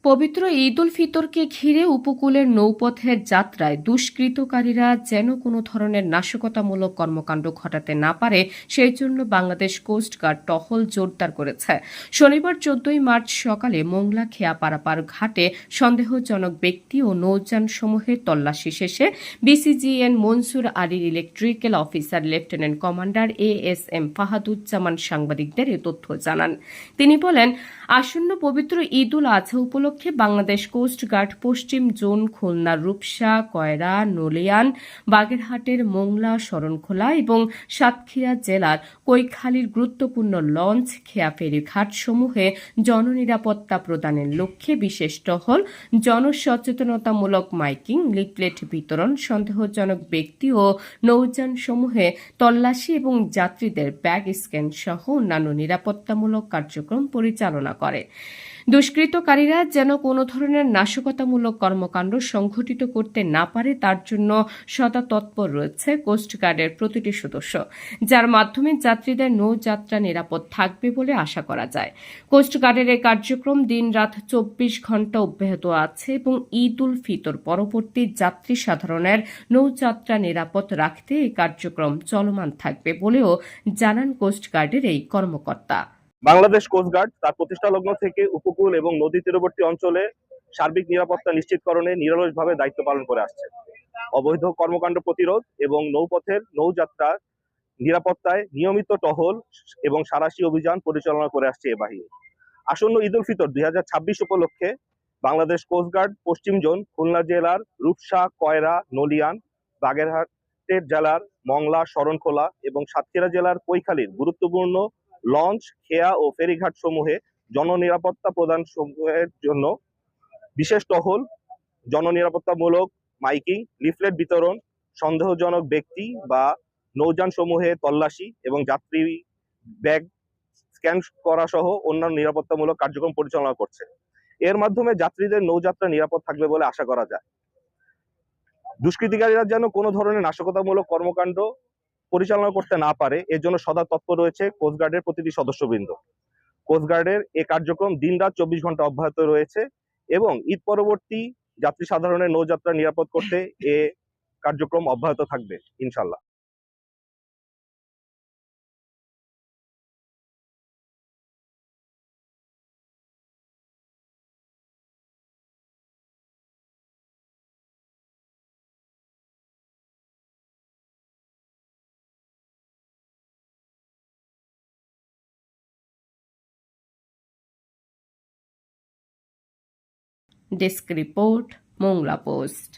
পবিত্র ঈদ উল ফিতরকে ঘিরে উপকূলের নৌপথের যাত্রায় দুষ্কৃতকারীরা যেন কোনো ধরনের নাশকতামূলক কর্মকাণ্ড ঘটাতে না পারে সেই জন্য বাংলাদেশ কোস্টগার্ড টহল জোরদার করেছে। শনিবার ১৪ মার্চ সকালে মোংলা খেয়া পারাপার ঘাটে সন্দেহজনক ব্যক্তি ও নৌযানসমূহের তল্লাশি শেষে বিসিজিএন মনসুর আলীর electrical officer lieutenant commander ASM Fahaduzzaman সাংবাদিকদের এ তথ্য জানান। তিনি বলেন, আসন্ন পবিত্র ঈদ উল আজহা উপলক্ষে বাংলাদেশ কোস্টগার্ড পশ্চিম জোন খুলনার রূপসা, কয়রা, নলিয়ান, বাগেরহাটের মোংলা, শরণখোলা এবং সাতক্ষীরা জেলার কৈখালীর গুরুত্বপূর্ণ লঞ্চ, খেয়া ফেরিঘাটসমূহে জননিরাপত্তা প্রদানের লক্ষ্যে বিশেষ টহল, জনসচেতনতামূলক মাইকিং, লিফলেট বিতরণ, সন্দেহজনক ব্যক্তি ও নৌযানসমূহে তল্লাশি এবং যাত্রীদের ব্যাগ স্ক্যান সহ অন্যান্য নিরাপত্তামূলক কার্যক্রম পরিচালনা করে। দুষ্কৃতকারীরা যেন কোনো ধরনের নাশকতামূলক কর্মকাণ্ড সংঘটিত করতে না পারে তার জন্য সদা তৎপর রয়েছে কোস্টগার্ডের প্রতিটি সদস্য, যার মাধ্যমে যাত্রীদের নৌযাত্রা নিরাপদ থাকবে বলে আশা করা যায়। কোস্টগার্ডের এই কার্যক্রম দিন-রাত ২৪ ঘণ্টা অব্যাহত আছে এবং ঈদ উল ফিতর পরবর্তী যাত্রী সাধারণের নৌযাত্রা নিরাপদ রাখতে এই কার্যক্রম চলমান থাকবে বলেও জানান কোস্টগার্ডের এই কর্মকর্তা। বাংলাদেশ কোস্টগার্ড তার প্রতিষ্ঠা লগ্ন থেকে উপকূল এবং নদী তীরবর্তী অঞ্চলে সার্বিক নিরাপত্তা নিশ্চিতকরণে নিরলসভাবে দায়িত্ব পালন করে আসছে। অবৈধ কর্মকাণ্ড প্রতিরোধ এবং নৌপথের নৌযাত্রার নিরাপত্তায় নিয়মিত টহল এবং সাঁড়াশি অভিযান পরিচালনা করে আসছে এ বাহিনী। আসন্ন ঈদ উল ফিতর ২০২৬ উপলক্ষে বাংলাদেশ কোস্টগার্ড পশ্চিম জোন খুলনা জেলার রূপসা, কয়রা, নলিয়ান, বাগেরহাটের জেলার মংলা, শরণখোলা এবং সাতক্ষীরা জেলার কৈখালীর গুরুত্বপূর্ণ লঞ্চ, খেয়া ও ফেরিঘাট সমূহে জননিরাপত্তা প্রদান সমূহের জন্য বিশেষ টহল, জননিরাপত্তামূলক মাইকিং, লিফলেট বিতরণ, সন্দেহজনক ব্যক্তি বা নৌযান সমূহে তল্লাশি এবং যাত্রী ব্যাগ স্ক্যান করা সহ অন্যান্য নিরাপত্তামূলক কার্যক্রম পরিচালনা করছে। এর মাধ্যমে যাত্রীদের নৌযাত্রা নিরাপদ থাকবে বলে আশা করা যায়। দুষ্কৃতিকারীরা যেন কোনো ধরনের নাশকতামূলক কর্মকাণ্ড পরিচালনা করতে না পারে এর জন্য সদা তৎপর রয়েছে কোস্টগার্ডের প্রতিটি সদস্যবৃন্দ। কোস্টগার্ডের এই কার্যক্রম দিন-রাত ২৪ ঘন্টা অব্যাহত রয়েছে এবং ঈদ পরবর্তী যাত্রী সাধারণের নৌযাত্রা নিরাপদ করতে এ কার্যক্রম অব্যাহত থাকবে ইনশাল্লাহ। Desk report, Mongla post.